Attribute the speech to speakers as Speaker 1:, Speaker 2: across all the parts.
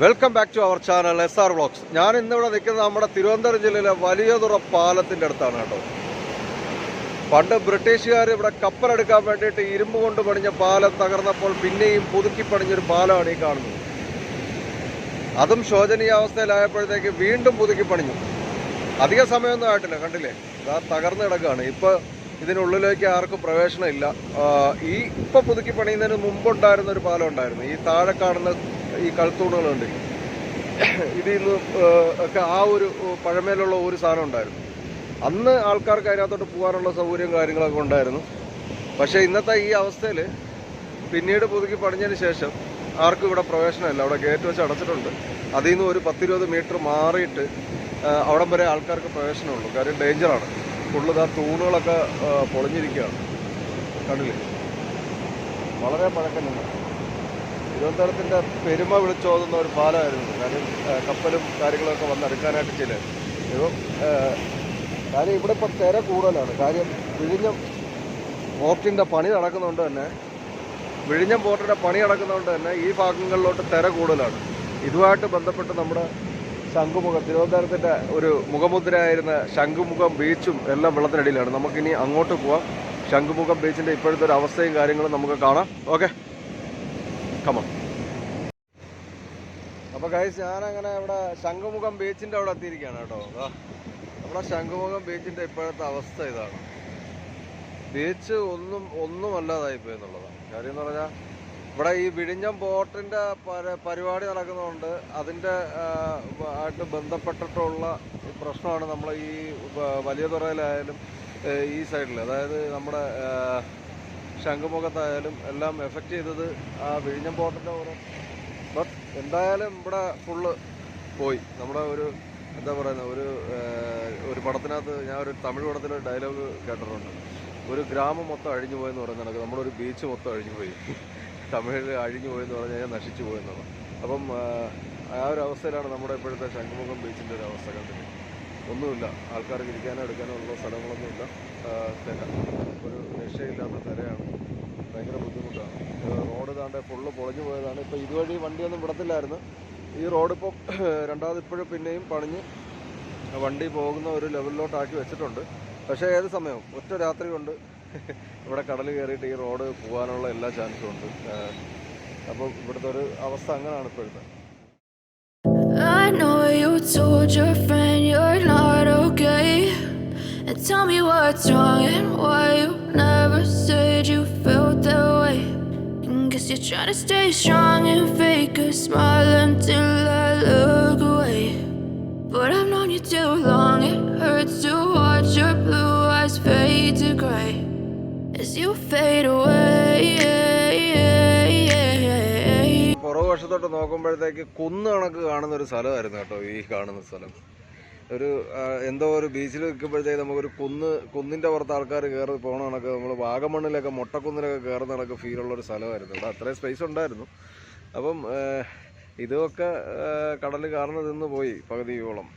Speaker 1: Welcome back to our channel SR vlogs. ഞാൻ ഇന്നിവിടെ നിൽക്കുന്നത് നമ്മുടെ തിരുവനന്തപുരം ജില്ലയിലെ വലിയതുറ പാലത്തിൻ്റെ അടുത്താണ് കേട്ടോ. പണ്ട് ബ്രിട്ടീഷുകാർ ഇവിടെ കപ്പലെടുക്കാൻ വേണ്ടിയിട്ട് ഇരുമ്പ് കൊണ്ട് പണിഞ്ഞ പാലം തകർന്നപ്പോൾ പിന്നെയും പുതുക്കി പണിഞ്ഞൊരു പാലമാണ് ഈ കാണുന്നത്. അതും ശോചനീയാവസ്ഥയിലായപ്പോഴത്തേക്ക് വീണ്ടും പുതുക്കി പണിഞ്ഞു. അധിക സമയമൊന്നും ആയിട്ടില്ല, കണ്ടില്ലേ, ഇതാ തകർന്ന് കിടക്കുകയാണ്. ഇപ്പോൾ ഇതിനുള്ളിലേക്ക് ആർക്കും പ്രവേശനമില്ല. ഇപ്പോൾ പുതുക്കി പണിയുന്നതിന് മുമ്പുണ്ടായിരുന്ന ഒരു പാലം ഉണ്ടായിരുന്നു. ഈ താഴെ കാണുന്ന ഈ കൽത്തൂണുകളുണ്ട്, ഇതിൽ നിന്ന് ഒക്കെ ആ ഒരു പഴമയിലുള്ള ഒരു സാധനം ഉണ്ടായിരുന്നു. അന്ന് ആൾക്കാർക്ക് അതിനകത്തോട്ട് പോകാനുള്ള സൗകര്യം കാര്യങ്ങളൊക്കെ ഉണ്ടായിരുന്നു. പക്ഷേ ഇന്നത്തെ ഈ അവസ്ഥയിൽ പിന്നീട് പുതുക്കി പണിഞ്ഞതിന് ശേഷം ആർക്കും ഇവിടെ പ്രവേശനമില്ല. അവിടെ ഗേറ്റ് വെച്ച് അടച്ചിട്ടുണ്ട്. അതിൽ നിന്ന് ഒരു 10-20 മീറ്റർ മാറിയിട്ട് അവിടം വരെ ആൾക്കാർക്ക് പ്രവേശനമുള്ളൂ. കാര്യം ഡേഞ്ചറാണ്. ഫുള്ള് ആ തൂണുകളൊക്കെ പൊളിഞ്ഞിരിക്കുകയാണ്, കണ്ടില്ലേ. വളരെ പഴക്കമുണ്ട്. തിരുവനന്തപുരത്തിൻ്റെ പെരുമ വിളിച്ചോതുന്ന ഒരു പാലമായിരുന്നു. കാര്യം കപ്പലും കാര്യങ്ങളൊക്കെ വന്നെടുക്കാനായിട്ട് ചില ഇപ്പം കാര്യം ഇവിടെ ഇപ്പം തിര കൂടുതലാണ്. കാര്യം വിഴിഞ്ഞം പോർട്ടിൻ്റെ പണി നടക്കുന്നതുകൊണ്ട് തന്നെ ഈ ഭാഗങ്ങളിലോട്ട് തിര കൂടുതലാണ്. ഇതുമായിട്ട് ബന്ധപ്പെട്ട് നമ്മുടെ ശംഖുമുഖം, തിരുവനന്തപുരത്തിൻ്റെ ഒരു മുഖമുദ്രയായിരുന്ന ശംഖുമുഖം ബീച്ചും എല്ലാം വെള്ളത്തിനടിയിലാണ്. നമുക്കിനി അങ്ങോട്ട് പോവാം. ശംഖുമുഖം ബീച്ചിൻ്റെ ഇപ്പോഴത്തെ ഒരു അവസ്ഥയും കാര്യങ്ങളും നമുക്ക് കാണാം. Okay, come on. അപ്പോൾ ഗൈസ്, ഞാനങ്ങനെ ഇവിടെ ശംഖുമുഖം ബീച്ചിൻ്റെ അവിടെ എത്തിയിരിക്കുകയാണ് കേട്ടോ. നമ്മുടെ ശംഖുമുഖം ബീച്ചിൻ്റെ ഇപ്പോഴത്തെ അവസ്ഥ ഇതാണ്. ബീച്ച് ഒന്നുമല്ലാതായിപ്പോയി എന്നുള്ളതാണ്. കാര്യം എന്ന് പറഞ്ഞാൽ ഇവിടെ ഈ വിഴിഞ്ഞം പോർട്ടിൻ്റെ പരിപാടി നടക്കുന്നതുകൊണ്ട് അതിൻ്റെ ആയിട്ട് ബന്ധപ്പെട്ടിട്ടുള്ള പ്രശ്നമാണ് നമ്മൾ ഈ വലിയതുറയിലായാലും ഈ സൈഡിൽ, അതായത് നമ്മുടെ ശംഖുമുഖത്തായാലും എല്ലാം എഫക്റ്റ് ചെയ്തത് ആ വിഴിഞ്ഞം പോർട്ടിൻ്റെ ഓരോ. ബട്ട് എന്തായാലും ഇവിടെ ഫുള്ള് പോയി. നമ്മുടെ ഒരു എന്താ പറയുന്നത്, ഒരു പടത്തിനകത്ത് ഞാൻ ഒരു തമിഴ് പടത്തിലൊരു ഡയലോഗ് കേട്ടിട്ടുണ്ട്. ഒരു ഗ്രാമം മൊത്തം അഴിഞ്ഞു പോയെന്ന് പറയുന്ന കണക്ക് നമ്മുടെ ഒരു ബീച്ച് മൊത്തം അഴിഞ്ഞു പോയി. തമിഴിൽ അഴിഞ്ഞു പോയെന്ന് പറഞ്ഞു കഴിഞ്ഞാൽ നശിച്ചു പോയെന്നുള്ളത്. അപ്പം ആ ഒരു അവസ്ഥയിലാണ് നമ്മുടെ ഇപ്പോഴത്തെ ശംഖുമുഖം ബീച്ചിൻ്റെ ഒരു അവസ്ഥ. കണ്ടിട്ട് ഒന്നുമില്ല, ആൾക്കാർക്ക് ഇരിക്കാനോ എടുക്കാനോ ഉള്ള സ്ഥലങ്ങളൊന്നുമില്ല. ഒരു രക്ഷയില്ലാത്ത തിരയാണ്, ഭയങ്കര ബുദ്ധിമുട്ടാണ്. റോഡ് താണ്ടെ ഫുള്ള് പൊളിഞ്ഞു പോയതാണ്. ഇപ്പോൾ ഇതുവഴി വണ്ടിയൊന്നും വിടത്തില്ലായിരുന്നു. ഈ റോഡ് ഇപ്പം രണ്ടാമത് ഇപ്പോഴും പിന്നെയും പണിഞ്ഞ് വണ്ടി പോകുന്ന ഒരു ലെവലിലോട്ടാക്കി വെച്ചിട്ടുണ്ട്. പക്ഷേ ഏത് സമയവും ഒറ്റ രാത്രി കൊണ്ട് ഇവിടെ കടൽ കയറിയിട്ട് ഈ റോഡ് പോകാനുള്ള എല്ലാ ചാൻസും ഉണ്ട്. അപ്പോൾ ഇവിടുത്തെ ഒരു അവസ്ഥ അങ്ങനെയാണ് ഇപ്പോഴത്തെ.
Speaker 2: I know you told your friend you're not okay, and tell me what's wrong and why you never said you felt that way. Guess you're trying to stay strong and fake a smile until I look away. But I've known you too long, it hurts to watch your blue eyes fade to grey as you fade away.
Speaker 1: പുറകു വശത്തോട്ട് നോക്കുമ്പോഴത്തേക്ക് കുന്ന് കണക്ക് കാണുന്നൊരു സ്ഥലമായിരുന്നു കേട്ടോ ഈ കാണുന്ന സ്ഥലം. ഒരു എന്തോ ഒരു ബീച്ചിൽ നിൽക്കുമ്പോഴത്തേക്ക് നമുക്കൊരു കുന്നിൻ്റെ പുറത്ത് ആൾക്കാർ കയറി പോകണ കണക്ക്, നമ്മൾ വാഗമണ്ണിലൊക്കെ മൊട്ടക്കുന്നിലൊക്കെ കയറുന്ന കണക്ക് ഫീലുള്ളൊരു സ്ഥലമായിരുന്നു. ഇവിടെ അത്രയും സ്പേസ് ഉണ്ടായിരുന്നു. അപ്പം ഇതൊക്കെ കടൽ കാർന്ന് നിന്ന് പോയി പകുതിയോളം.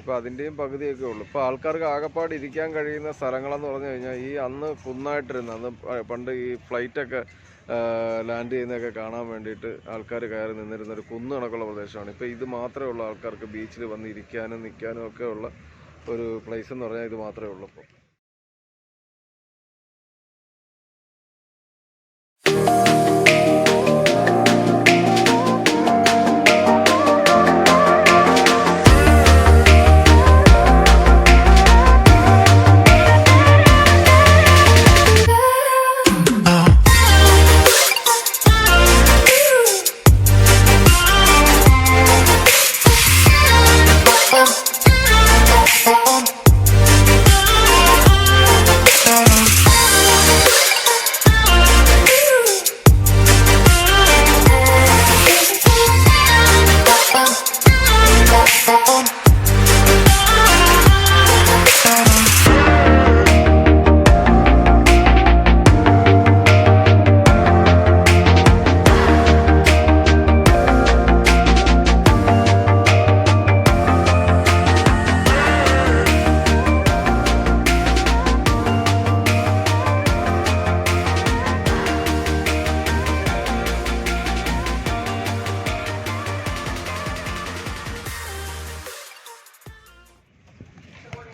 Speaker 1: ഇപ്പോൾ അതിൻ്റെയും പകുതിയൊക്കെ ഉള്ളൂ. ഇപ്പോൾ ആൾക്കാർക്ക് ആകെപ്പാട് ഇരിക്കാൻ കഴിയുന്ന സ്ഥലങ്ങളെന്ന് പറഞ്ഞു കഴിഞ്ഞാൽ ഈ അന്ന് കുന്നായിട്ടിരുന്ന, അന്ന് പണ്ട് ഈ ഫ്ലൈറ്റൊക്കെ ലാൻഡ് ചെയ്യുന്നതൊക്കെ കാണാൻ വേണ്ടിയിട്ട് ആൾക്കാർ കയറി നിന്നിരുന്നൊരു കുന്ന് കണക്കുള്ള പ്രദേശമാണ്. ഇപ്പോൾ ഇത് മാത്രമേ ഉള്ളൂ ആൾക്കാർക്ക് ബീച്ചിൽ വന്ന് ഇരിക്കാനും നിൽക്കാനും ഒക്കെ ഉള്ള ഒരു പ്ലേസ് എന്ന് പറഞ്ഞാൽ ഇത് മാത്രമേ ഉള്ളൂ ഇപ്പോൾ.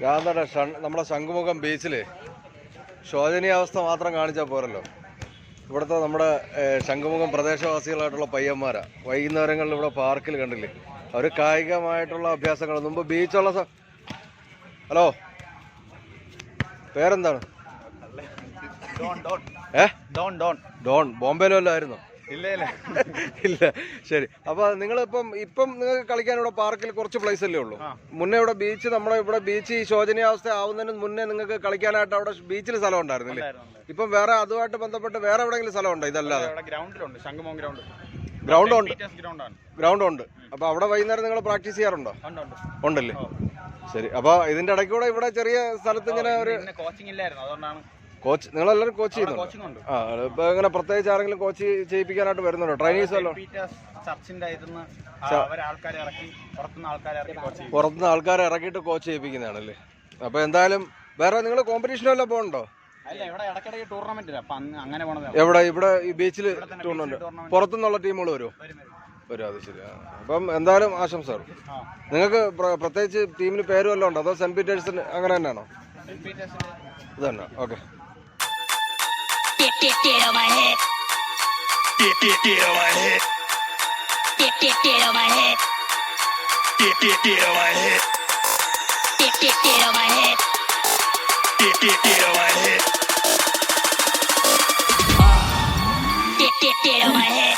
Speaker 1: ഞാൻ തന്നെ നമ്മുടെ ശംഖുമുഖം ബീച്ചിൽ ശോചനീയാവസ്ഥ മാത്രം കാണിച്ചാൽ പോരല്ലോ. ഇവിടുത്തെ നമ്മുടെ ശംഖുമുഖം പ്രദേശവാസികളായിട്ടുള്ള പയ്യന്മാരാ വൈകുന്നേരങ്ങളിൽ ഇവിടെ പാർക്കിൽ കണ്ടില്ലേ, അവർ കായികമായിട്ടുള്ള അഭ്യാസങ്ങൾ മുമ്പ് ബീച്ചുള്ള ഹലോ പേരെന്താണ്? ഡോൺ ബോംബെയിലോ അല്ലായിരുന്നോ? ഇല്ല. ശരി. അപ്പൊ നിങ്ങളിപ്പം നിങ്ങൾക്ക് കളിക്കാൻ ഇവിടെ പാർക്കിൽ കുറച്ച് പ്ലേസ് അല്ലേ ഉള്ളൂ? മുന്നേ ഇവിടെ ബീച്ച് നമ്മുടെ ഇവിടെ ബീച്ച് ഈ ശോചനീയാവസ്ഥ ആവുന്നതിന് മുന്നേ നിങ്ങൾക്ക് കളിക്കാനായിട്ട് അവിടെ ബീച്ചിൽ സ്ഥലം ഉണ്ടായിരുന്നില്ലേ? ഇപ്പം വേറെ അതുമായിട്ട് ബന്ധപ്പെട്ട് വേറെ എവിടെയെങ്കിലും സ്ഥലം ഉണ്ടോ ഇതല്ലാതെ? ഗ്രൗണ്ട് ഉണ്ട്. അപ്പൊ അവിടെ വൈകുന്നേരം നിങ്ങൾ പ്രാക്ടീസ് ചെയ്യാറുണ്ടോ? ഉണ്ടല്ലേ. ശരി. അപ്പൊ ഇതിന്റെ ഇടയ്ക്ക് കൂടെ ഇവിടെ ചെറിയ സ്ഥലത്ത് ഇങ്ങനെ ഒരു കോച്ച് നിങ്ങളെല്ലാവരും കോച്ച് ചെയ്യുന്നുണ്ട്? ആ, ഇപ്പൊ ഇങ്ങനെ പ്രത്യേകിച്ച് ആരെങ്കിലും കോച്ച് ചെയ്യിപ്പിക്കാനായിട്ട് വരുന്നുണ്ടോ? ട്രെയിനീസ് വല്ലോ? പുറത്തുനിന്ന് ആൾക്കാരെ ഇറക്കിയിട്ട് കോച്ച് ചെയ്യിപ്പിക്കുന്നതാണല്ലേ. അപ്പൊ എന്തായാലും വേറെ നിങ്ങൾ കോമ്പറ്റീഷൻ വല്ലതും പോകണ്ടോ? എവിടെ? ഇവിടെ ഈ ബീച്ചിൽ ടൂർണമെന്റ് പുറത്തുനിന്നുള്ള ടീമുകൾ വരുമോ? വരും. അത് ശരി. അപ്പം എന്തായാലും ആശംസകൾ. നിങ്ങൾക്ക് പ്രത്യേകിച്ച് ടീമിന് പേര് വല്ലതും ഉണ്ടോ അതോ സെന്റ് പീറ്റേഴ്സിന് അങ്ങനെ തന്നെയാണോ? ഇത് തന്നെ. Okay.
Speaker 3: Get on my head. Get on my head. Get on my head. Get on my head. Get on my head. Get on my head. Get on my head.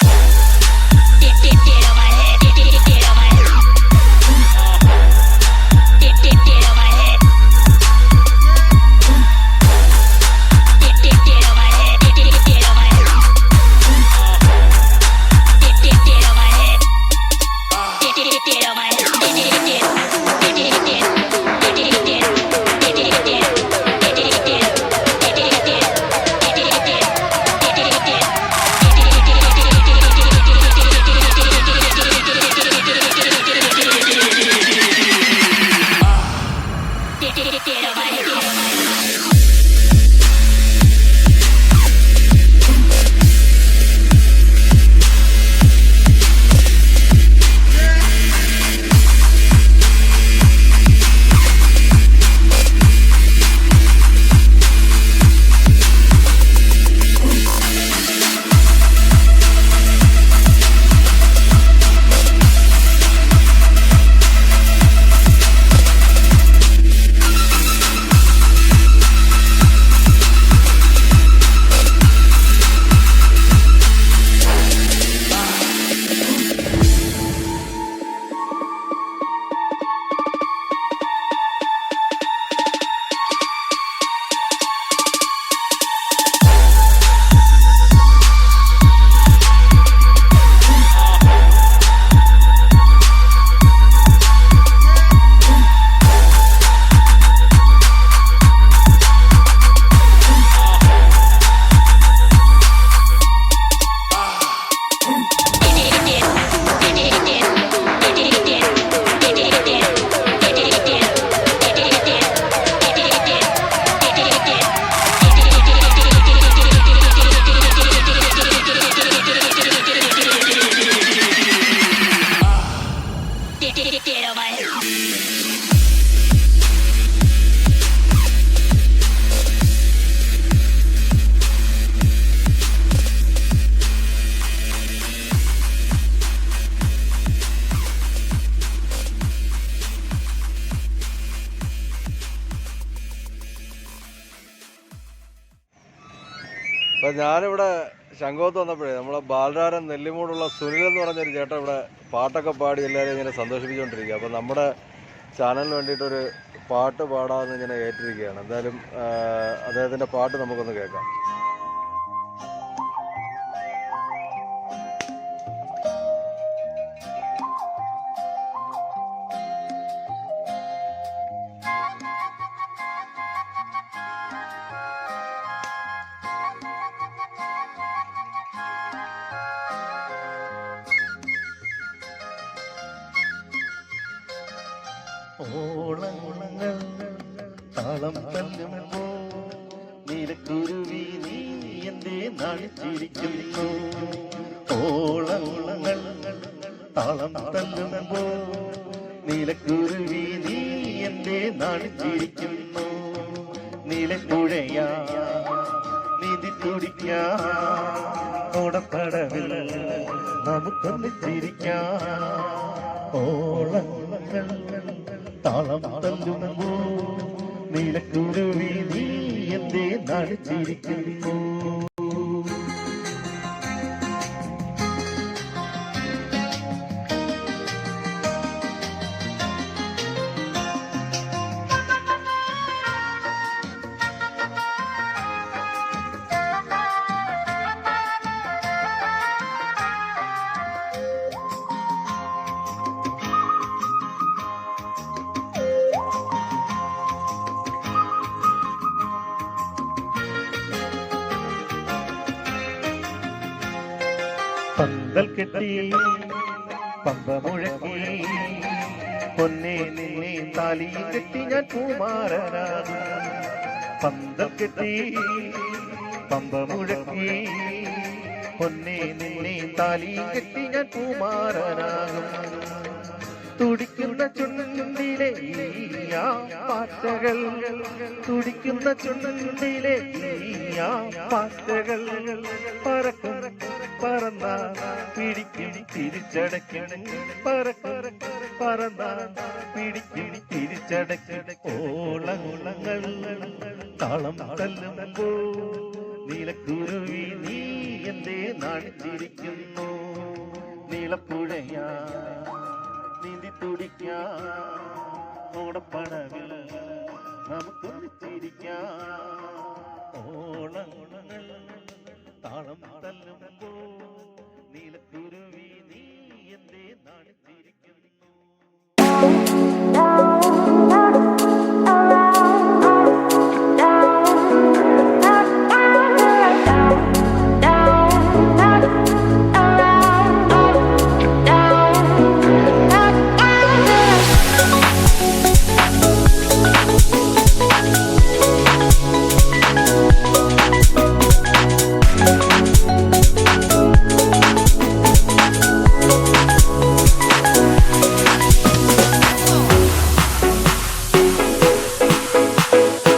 Speaker 1: അപ്പം ഞാനിവിടെ ശംഖുമുഖത്ത് വന്നപ്പോഴേ നമ്മളെ ബാലരാരൻ നെല്ലിമൂടുള്ള സുനിൽ എന്ന് പറഞ്ഞൊരു ചേട്ടൻ ഇവിടെ പാട്ടൊക്കെ പാടി എല്ലാവരെയും ഇങ്ങനെ സന്തോഷിപ്പിച്ചുകൊണ്ടിരിക്കുക. അപ്പം നമ്മുടെ ചാനലിന് വേണ്ടിയിട്ടൊരു പാട്ട് പാടാമെന്ന് ഇങ്ങനെ ഏറ്റിരിക്കുകയാണ്. എന്തായാലും അദ്ദേഹത്തിൻ്റെ പാട്ട് നമുക്കൊന്ന് കേൾക്കാം.
Speaker 4: ഓളങ്ങൾ താളം തല്ലുമ്പോ നീലക്കുരുവി നീ എന്തേ നാണിച്ചിരിക്കുന്നു. ഓളങ്ങൾ താളം തല്ലുമ്പോ നീലക്കുരുവി നീ എന്തേ നാണിച്ചിരിക്കുന്നു നീലപ്പുഴയാ നീന്തി തുടിക്കാം ഓടപ്പടവിൽ നമുക്കൊന്ന് ചിരിക്കാം ഓളങ്ങൾ താളം തല്ലുമ്പോ നീലക്കുരുവി നീ എന്തേ നാണിച്ചിരിക്കുന്നു പന്തൽ കെട്ടി പമ്പ മുഴക്കി പൊന്നെ നിന്നെ താലി കെട്ടി ഞാൻ പൂമാരനാകും പന്തൽ കെട്ടി പമ്പ മുഴക്കി പൊന്നെ നിന്നെ താലി കെട്ടി ഞാൻ പൂമാരനാകും തുടിക്കുന്ന ചുണ്ടിലെ പാറ്റകൾ തുടിക്കുന്ന ചുണ്ടിലെ പാറ്റകൾ പറക്കും പറന്ന പിടിക്കും തിരിച്ചടയ്ക്കും പറക്കും പറന്ന പിടിക്കും തിരിച്ചടയ്ക്കും ഓളങ്ങൾ താളം തല്ലുമ്പോ നീലക്കുരുവി നീ എന്തേ നാണിച്ചിരിക്കുന്നു നീലപ്പുഴയാ നീന്തി തുടിക്കാം ഓടപ്പടവിൽ നമുക്കൊന്ന് ചിരിക്കാം ഓളങ്ങൾ താളം തല്ലുമ്പോ നീലക്കുരു